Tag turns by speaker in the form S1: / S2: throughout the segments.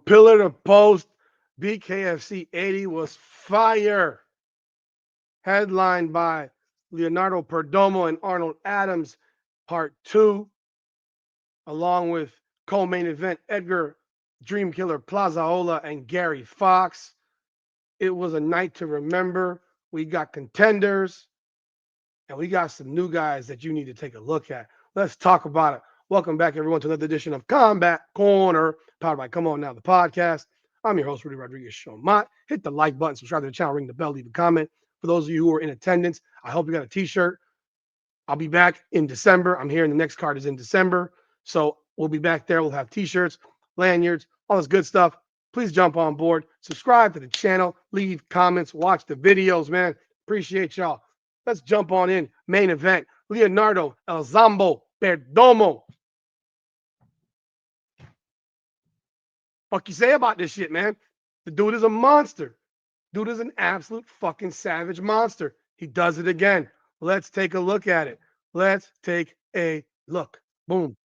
S1: pillar to post. BKFC 80 was fire. Headlined by Leonardo Perdomo and Arnold Adams, Part 2, along with co-main event Edgar Dreamkiller Plazaola and Gary Fox. It was a night to remember. We got contenders, and we got some new guys that you need to take a look at. Let's talk about it. Welcome back, everyone, to another edition of Combat Corner, powered by Come On Now, the podcast. I'm your host, Rudy Rodriguez Showmont. Hit the like button, subscribe to the channel, ring the bell, leave a comment. For those of you who are in attendance, I hope you got a t-shirt. I'll be back in December. I'm hearing the next card is in December. So we'll be back there. We'll have t-shirts, lanyards, all this good stuff. Please jump on board. Subscribe to the channel. Leave comments. Watch the videos, man. Appreciate y'all. Let's jump on in. Main event. Leonardo El Zambo Perdomo. Fuck you say about this shit, man? The dude is a monster. Dude is an absolute fucking savage monster. He does it again. Let's take a look at it. Let's take a look. Boom.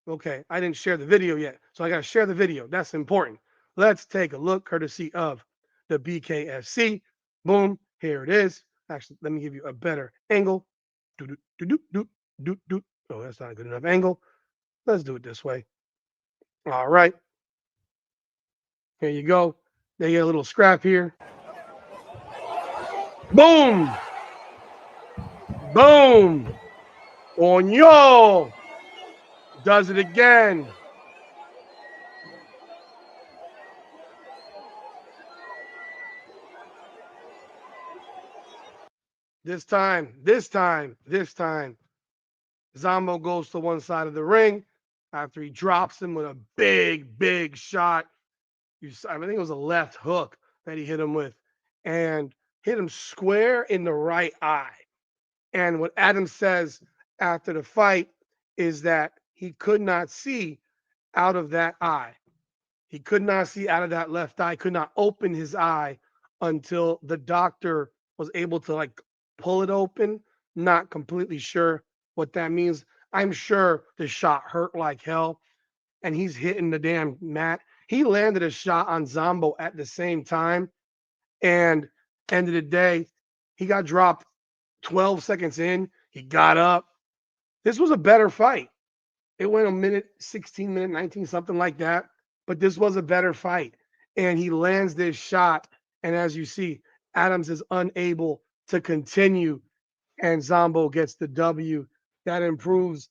S1: Okay, I didn't share the video yet, so I got to share the video. That's important. Let's take a look, courtesy of the BKFC. Boom. Here it is. Actually, let me give you a better angle. Oh, that's not a good enough angle. Let's do it this way. All right. Here you go. They get a little scrap here. Boom. Boom. Oño. Does it again. This time, Zambo goes to one side of the ring after he drops him with a big shot. I think it was a left hook that he hit him with and hit him square in the right eye. And what Adams says after the fight is that he could not see out of that eye. He could not see out of that left eye, could not open his eye until the doctor was able to pull it open. Not completely sure what that means. I'm sure the shot hurt like hell, and he's hitting the damn mat. He landed a shot on Zambo at the same time, and end of the day, he got dropped 12 seconds in. He got up. This was a better fight. It went a minute, 16, minute 19, something like that. But this was a better fight. And he lands this shot. And as you see, Adams is unable to continue. And Zambo gets the W. That improves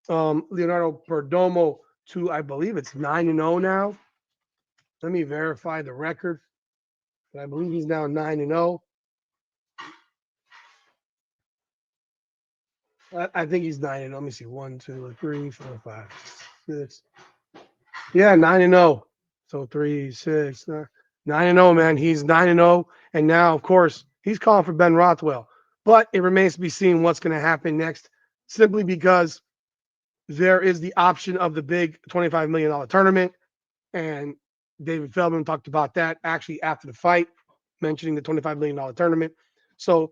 S1: Leonardo Perdomo to, I believe it's 9-0 now. Let me verify the record. But I believe he's now 9-0. I think he's 9-0. Let me see. 1, 2, 3, 4, 5, 6. Yeah, 9-0. So 3, 6, 9-0, man. He's 9-0. And now, of course, he's calling for Ben Rothwell. But it remains to be seen what's going to happen next, simply because there is the option of the big $25 million tournament. And David Feldman talked about that actually after the fight, mentioning the $25 million tournament. So,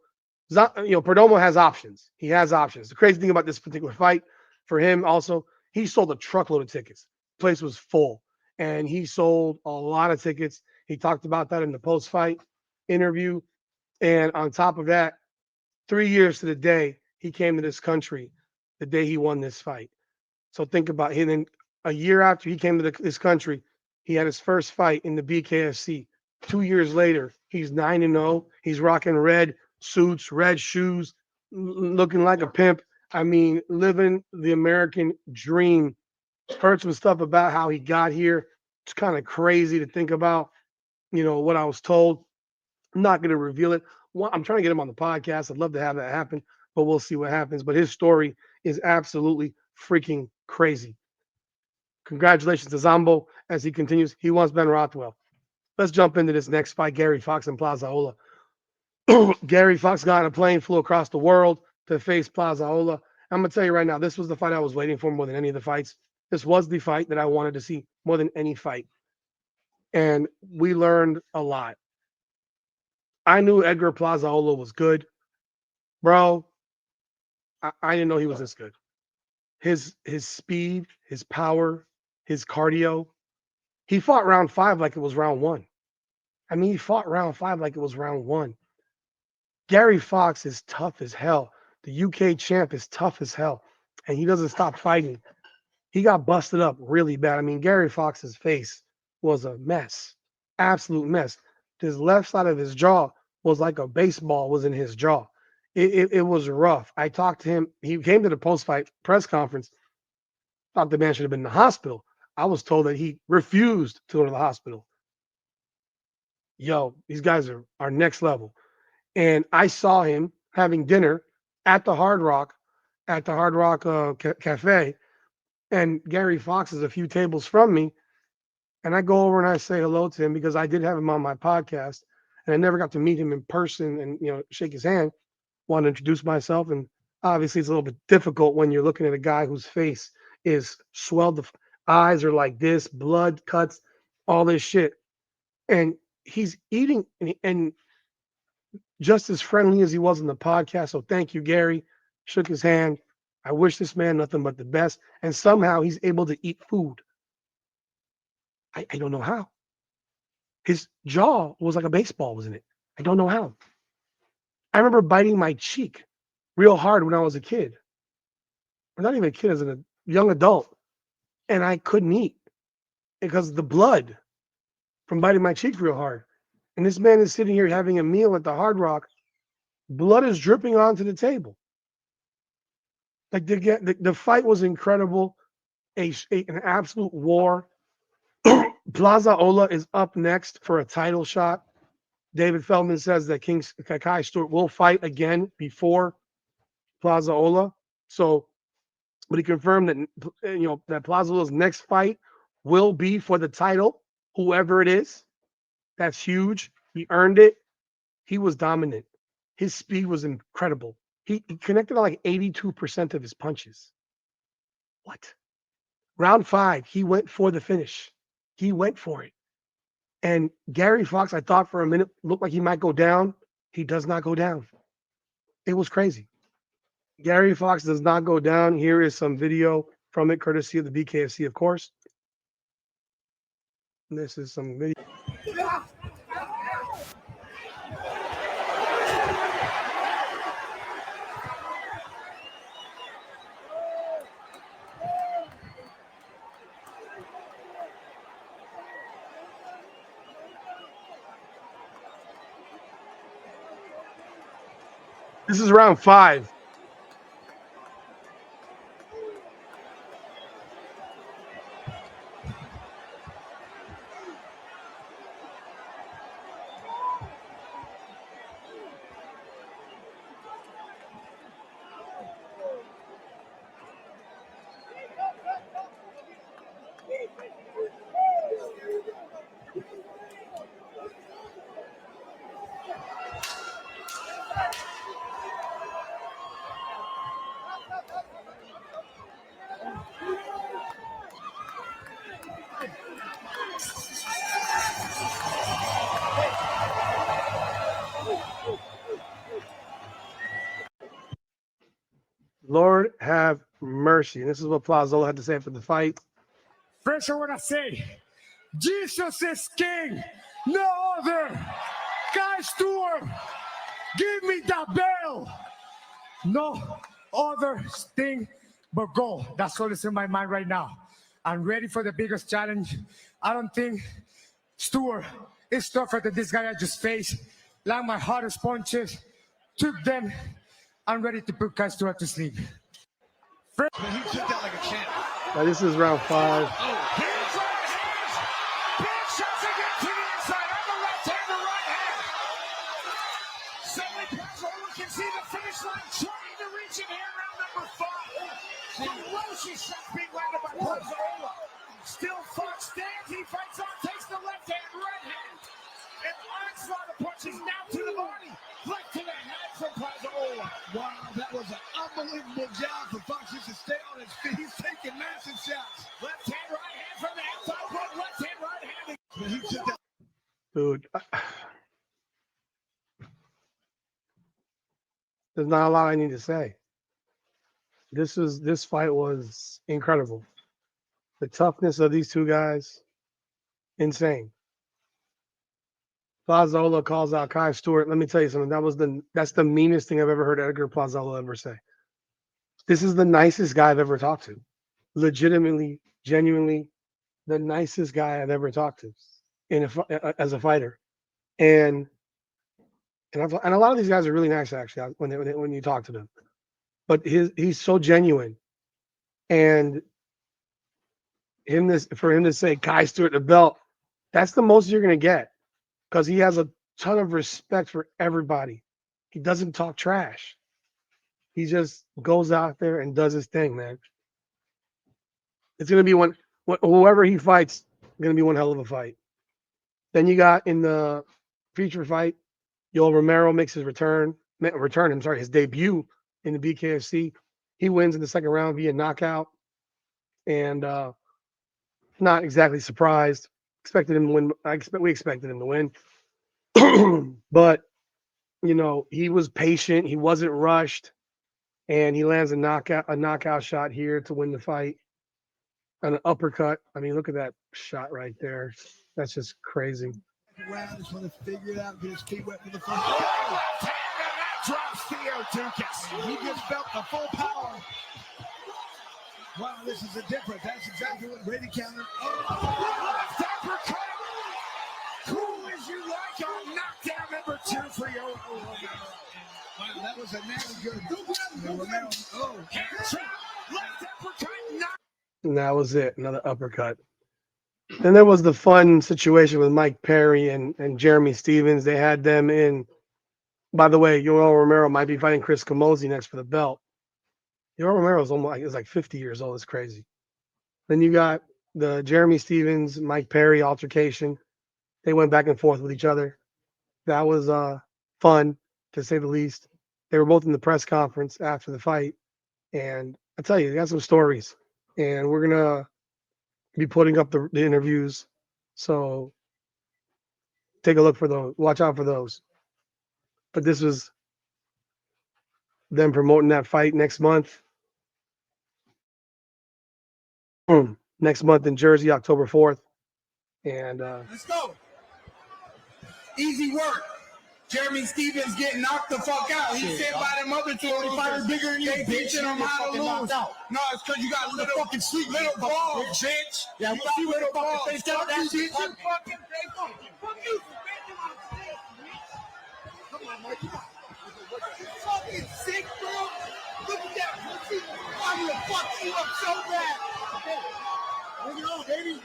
S1: Perdomo has options. He has options. The crazy thing about this particular fight for him also, he sold a truckload of tickets. The place was full, and he sold a lot of tickets. He talked about that in the post-fight interview. And on top of that, 3 years to the day he came to this country, the day he won this fight. So think about it. And a year after he came to this country, he had his first fight in the BKFC. 2 years later, he's 9-0. He's rocking red suits, red shoes, looking like a pimp. I mean, living the American dream. Heard some stuff about how he got here. It's kind of crazy to think about, what I was told. I'm not going to reveal it. I'm trying to get him on the podcast. I'd love to have that happen, but we'll see what happens. But his story is absolutely freaking crazy. Congratulations to Zambo as he continues. He wants Ben Rothwell. Let's jump into this next fight, Gary Fox and Plazaola. Gary Fox got on a plane, flew across the world to face Plazaola. I'm going to tell you right now, this was the fight I was waiting for more than any of the fights. This was the fight that I wanted to see more than any fight. And we learned a lot. I knew Edgard Plazaola was good. Bro, I didn't know he was this good. His speed, his power, his cardio. He fought round 5 like it was round 1. I mean, he fought round 5 like it was round 1. Gary Fox is tough as hell. The UK champ is tough as hell, and he doesn't stop fighting. He got busted up really bad. I mean, Gary Fox's face was a mess, absolute mess. His left side of his jaw was like a baseball was in his jaw. It was rough. I talked to him. He came to the post-fight press conference. Thought the man should have been in the hospital. I was told that he refused to go to the hospital. Yo, these guys are next level. And I saw him having dinner at the Hard Rock, Cafe, and Gary Fox is a few tables from me. And I go over and I say hello to him because I did have him on my podcast, and I never got to meet him in person and shake his hand. Want to introduce myself, and obviously it's a little bit difficult when you're looking at a guy whose face is swelled, the eyes are like this, blood cuts, all this shit, and he's eating and just as friendly as he was in the podcast. So thank you, Gary. Shook his hand. I wish this man nothing but the best, and somehow he's able to eat food. I don't know how. His jaw was like a baseball, wasn't it? I don't know how. I remember biting my cheek real hard when I was a kid. Or not even a kid, as a young adult. And I couldn't eat because of the blood from biting my cheek real hard. And this man is sitting here having a meal at the Hard Rock. Blood is dripping onto the table. Like the fight was incredible. An absolute war. Plazaola is up next for a title shot. David Feldman says that Kai Stewart will fight again before Plazaola. So, but he confirmed that that Plazaola's next fight will be for the title, whoever it is. That's huge. He earned it. He was dominant. His speed was incredible. He connected on like 82% of his punches. What? Round 5, he went for the finish. He went for it. And Gary Fox, I thought for a minute, looked like he might go down. He does not go down. It was crazy. Gary Fox does not go down. Here is some video from it, courtesy of the BKFC, of course. And this is some video. This is round 5. Lord have mercy. And this is what Plazaola had to say after the fight.
S2: First, I want to say, Jesus is king, no other. Kai Stewart, give me the bell. No other thing but go. That's all that's in my mind right now. I'm ready for the biggest challenge. I don't think Stewart is tougher than this guy I just faced. Like my hardest punches, took them. I'm ready to put Kai Stewart to sleep.
S3: He took that like a champ.
S1: Now, this is round 5.
S3: See the finish line, trying to reach it here, round number 5. Ferocious shot being landed by Plazaola. Still Fox stands, he fights on, takes the left hand, right hand. An onslaught of punches now to the body, left to the head from Plazaola. Wow, that was an unbelievable job for Fox just to stay on his feet. He's taking massive shots. Left hand, right hand from the outside, left hand, right hand. He took that.
S1: Dude. There's not a lot I need to say. This fight was incredible. The toughness of these two guys, Insane. Plazaola calls out Kai Stewart. Let me tell you something. That's the meanest thing I've ever heard Edgard Plazaola ever say. This is the nicest guy I've ever talked to. Legitimately, genuinely, the nicest guy I've ever talked to as a fighter. And a lot of these guys are really nice actually when you talk to them. But he's so genuine, and for him to say Kai Stewart the belt, that's the most you're gonna get because he has a ton of respect for everybody. He doesn't talk trash. He just goes out there and does his thing, man. It's gonna be whoever he fights, gonna be one hell of a fight. Then you got in the feature fight, Yoel Romero makes his his debut in the BKFC. He wins in the second round via knockout, and not exactly surprised. Expected him to win. We expected him to win, but he was patient. He wasn't rushed, and he lands a knockout shot here to win the fight. An uppercut. I mean, look at that shot right there. That's just crazy.
S2: Round is going to figure it out, get his feet wet for the first.
S3: Drops Theo Dukas.
S2: He just felt the full power. Wow, this is a difference. That's exactly what Brady counter.
S3: Left uppercut. Cool as you like on knockdown number 2 for Yoel Romero.
S2: Wow, that was a nasty good.
S3: Romero. Oh, left uppercut.
S1: And that was it. Another uppercut. Then there was the fun situation with Mike Perry and Jeremy Stevens. They had them in. By the way, Yoel Romero might be fighting Chris Camozzi next for the belt. Yoel Romero is like 50 years old. It's crazy. Then you got the Jeremy Stevens, Mike Perry altercation. They went back and forth with each other. That was fun, to say the least. They were both in the press conference after the fight. And I tell you, they got some stories. And we're going to be putting up the interviews. So take a look for those. Watch out for those. But this was them promoting that fight next month. Next month in Jersey, October 4th. And
S4: let's go. Easy work. Jeremy Stevens getting knocked the fuck out. He said by them other two fighters bigger than you, bitch, and I'm how to lose. No, it's because you got little fucking sweet little balls, bitch. Yeah, you got little balls. Fuck you, bitch. Fuck you. Come on, Mike. You fucking sick, bro. Look at that pussy. I'm gonna fuck you up so bad. Bring it on, baby.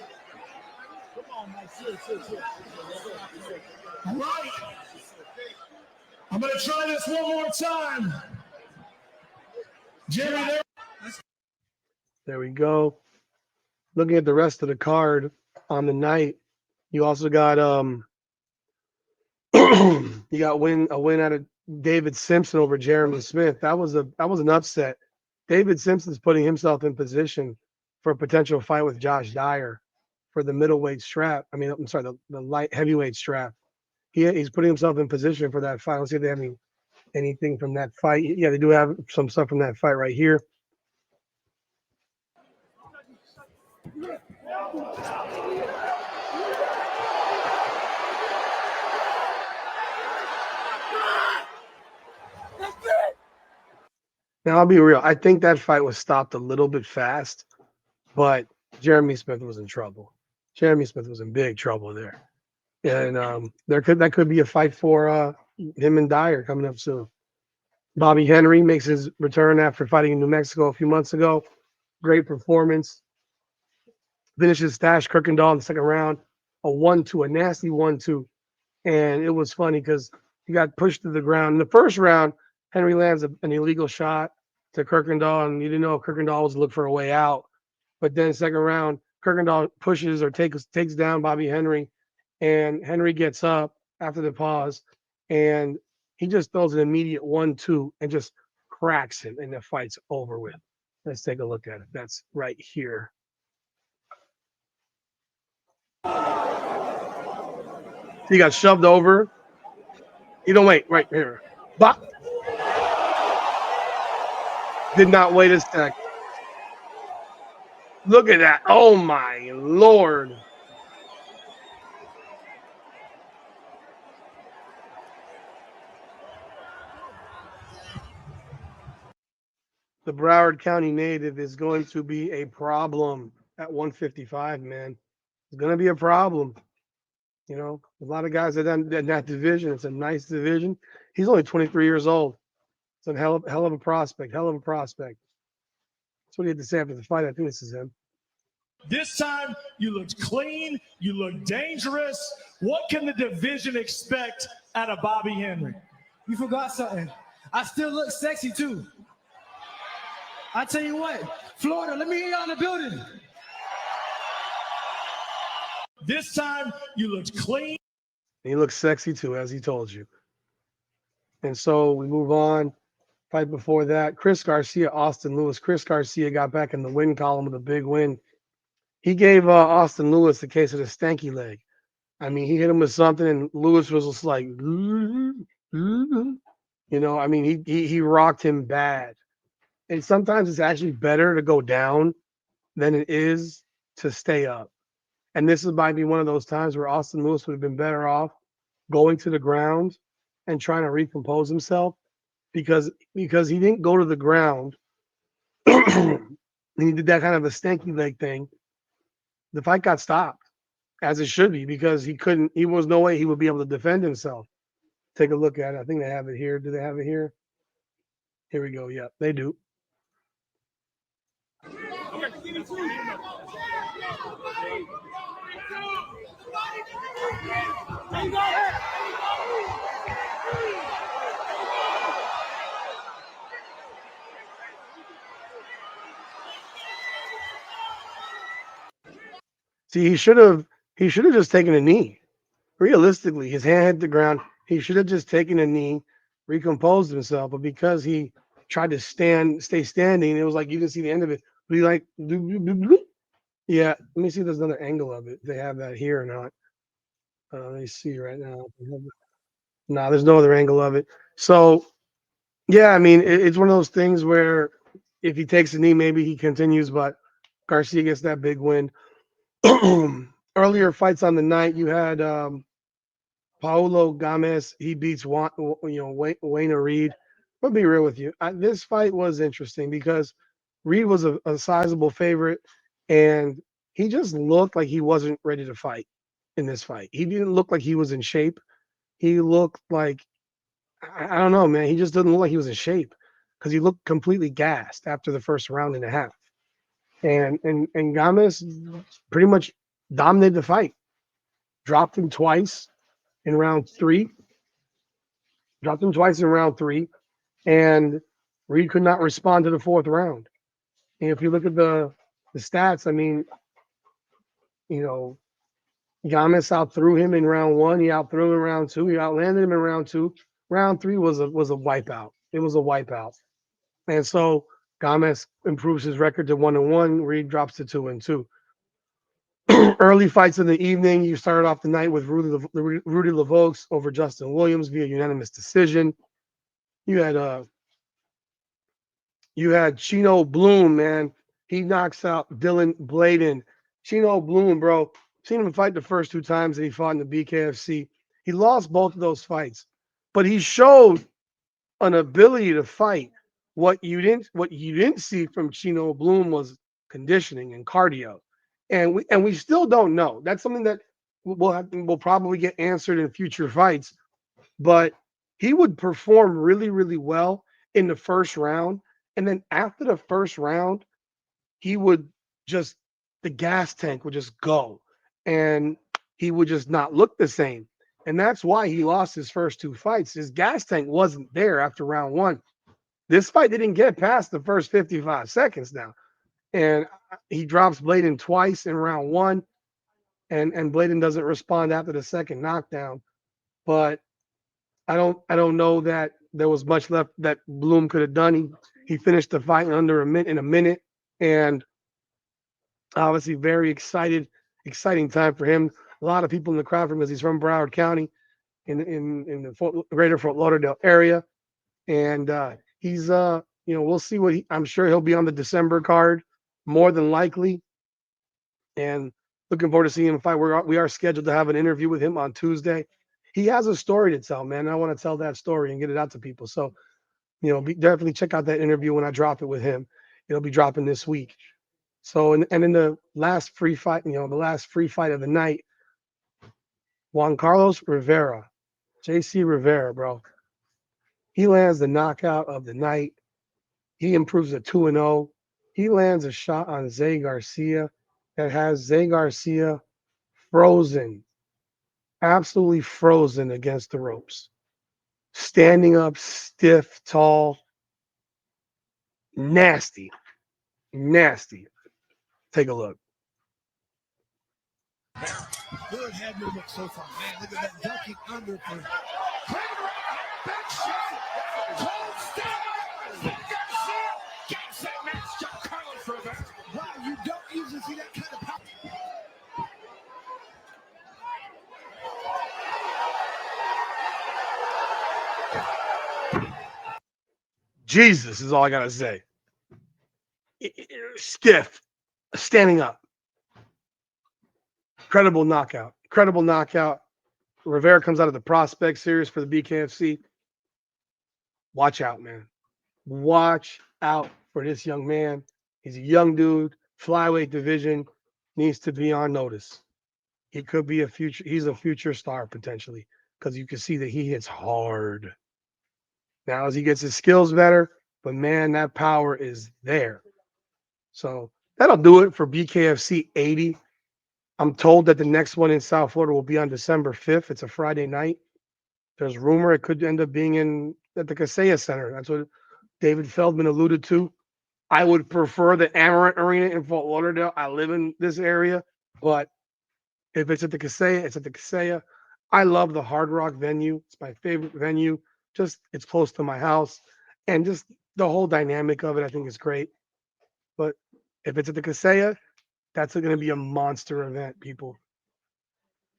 S4: Come on, Mike. Shit.
S2: Right. I'm going to try this one more time. Jerry,
S1: there we go. Looking at the rest of the card on the night, you also got you got a win out of David Simpson over Jeremy Smith. That was an upset. David Simpson's putting himself in position for a potential fight with Josh Dyer for the middleweight strap. I mean, I'm sorry, the light heavyweight strap. He's putting himself in position for that fight. Let's see if they have anything from that fight. Yeah, they do have some stuff from that fight right here. Now, I'll be real. I think that fight was stopped a little bit fast, but Jeremy Smith was in trouble. Jeremy Smith was in big trouble there. And that could be a fight for him and Dyer coming up soon. Bobby Henry makes his return after fighting in New Mexico a few months ago. Great performance. Finishes Stash Kirkendall in the second round. A 1-2, a nasty 1-2. And it was funny because he got pushed to the ground. In the first round, Henry lands an illegal shot to Kirkendall, and you didn't know if Kirkendall was looking for a way out. But then second round, Kirkendall pushes or takes down Bobby Henry. And Henry gets up after the pause, and he just throws an immediate 1-2 and just cracks him, and the fight's over with. Let's take a look at it. That's right here. He got shoved over. You don't wait, right here. Bop. Did not wait a sec. Look at that. Oh, my Lord. the Broward County native is going to be a problem at 155, man. It's going to be a problem. You know, a lot of guys are in that division. It's a nice division. He's only 23 years old. It's a hell of a prospect. Hell of a prospect. That's what he had to say after the fight. I think this is him.
S2: This time, you looked clean. You looked dangerous. What can the division expect out of Bobby Henry?
S5: You forgot something. I still look sexy, too. I tell you what, Florida, let me hear y'all in the building.
S2: This time, you looked clean.
S1: And he looks sexy, too, as he told you. And so we move on. Fight before that, Chris Garcia, Austin Lewis. Chris Garcia got back in the win column with a big win. He gave Austin Lewis the case of the stanky leg. I mean, he hit him with something, and Lewis was just like, you know, I mean, he rocked him bad. And sometimes it's actually better to go down than it is to stay up. And this might be one of those times where Austin Lewis would have been better off going to the ground and trying to recompose himself because he didn't go to the ground. And he did that kind of a stanky leg thing. The fight got stopped, as it should be, because he was no way he would be able to defend himself. Take a look at it. I think they have it here. Do they have it here? Here we go. Yep, they do. See, he should have just taken a knee. Realistically, his hand hit the ground. He should have just taken a knee, recomposed himself. But because he tried to stay standing, it was like you didn't see the end of it. Be like, yeah. Let me see if there's another angle of it. If they have that here or not. Let me see right now. No, there's no other angle of it. So, yeah, I mean, it's one of those things where if he takes a knee, maybe he continues. But Garcia gets that big win. Earlier fights on the night, you had Paulo Gomez. He beats Wayne Reed. I'll be real with you. This fight was interesting because Reed was a sizable favorite, and he just looked like he wasn't ready to fight in this fight. He didn't look like he was in shape. He looked like, I don't know, man. He just didn't look like he was in shape because he looked completely gassed after the first round and a half. And Gomez pretty much dominated the fight. Dropped him twice in round three. And Reed could not respond to the fourth round. And if you look at the stats, I mean, you know, Gomez outthrew him in round one. He outthrew him in round two. He outlanded him in round two. Round three was a wipeout. It was a wipeout. And so Gomez improves his record to 1-1. Reed drops to 2-2. Early fights in the evening. You started off the night with Rudy Lavox over Justin Williams via unanimous decision. You had Chino Bloom, man. He knocks out Dylan Bladen. Chino Bloom, bro. Seen him fight the first two times that he fought in the BKFC. He lost both of those fights, but he showed an ability to fight. What you didn't see from Chino Bloom was conditioning and cardio, and we still don't know. That's something that we'll probably get answered in future fights. But he would perform really, really well in the first round, and then after the first round, the gas tank would just go, and he would just not look the same. And that's why he lost his first two fights. His gas tank wasn't there after round one. This fight didn't get past the first 55 seconds now. And he drops Bladen twice in round one, and Bladen doesn't respond after the second knockdown. But I don't know that there was much left that Bloom could have done. He finished the fight in a minute, and obviously very exciting time for him. A lot of people in the crowd for him because he's from Broward County in the greater Fort Lauderdale area. And he's we'll see I'm sure he'll be on the December card more than likely. And looking forward to seeing him fight. We are scheduled to have an interview with him on Tuesday. He has a story to tell, man. I want to tell that story and get it out to people. So definitely check out that interview when I drop it with him. It'll be dropping this week. So, and in the last free fight, the last free fight of the night, Juan Carlos Rivera, JC Rivera, bro. He lands the knockout of the night. He improves to 2-0. He lands a shot on Zay Garcia that has Zay Garcia frozen, absolutely frozen against the ropes. Standing up, stiff, tall, nasty. Take a look.
S3: Good head movement so far. Man, look at that ducking under for wow, you don't usually see that kind of power.
S1: Jesus is all I gotta say. Stiff, standing up. Incredible knockout. Rivera comes out of the Prospect Series for the BKFC. Watch out, man. Watch out for this young man. He's a young dude. Flyweight division needs to be on notice. He could be he's a future star potentially, because you can see that he hits hard. Now, as he gets his skills better, but man, that power is there. So that'll do it for BKFC 80. I'm told that the next one in South Florida will be on December 5th. It's a Friday night. There's rumor it could end up being at the Kaseya Center. That's what David Feldman alluded to. I would prefer the Amarant Arena in Fort Lauderdale. I live in this area, but if it's at the Kaseya, it's at the Kaseya. I love the Hard Rock venue. It's my favorite venue. Just it's close to my house, and just the whole dynamic of it, I think is great. But if it's at the Kaseya, that's going to be a monster event, people.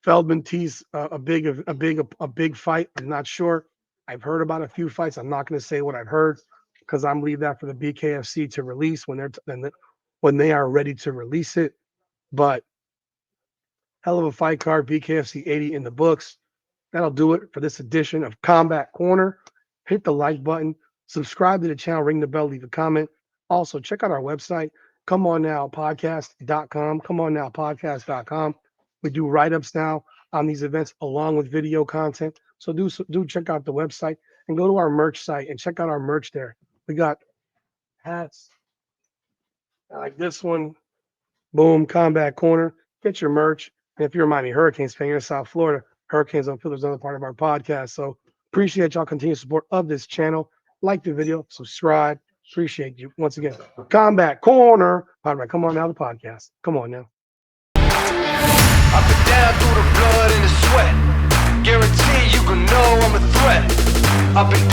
S1: Feldman teased a big fight. I'm not sure. I've heard about a few fights. I'm not going to say what I've heard because I'm leaving that for the BKFC to release when they are ready to release it. But hell of a fight card, BKFC 80 in the books. That'll do it for this edition of Combat Corner. Hit the like button, subscribe to the channel, ring the bell, leave a comment. Also, check out our website, comeonnowpodcast.com, comeonnowpodcast.com. We do write-ups now on these events along with video content. So do check out the website and go to our merch site and check out our merch there. We got hats like this one. Boom, Combat Corner. Get your merch. And if you're a Miami Hurricanes fan, you're in South Florida, Hurricanes Unfiltered is another part of our podcast. So appreciate y'all continued support of this channel. Like the video, subscribe. Appreciate you. Once again, Combat Corner. All right, come on now, the podcast. Come on now.
S6: I've been down through the blood and the sweat. Guarantee you can know I'm a threat. I've been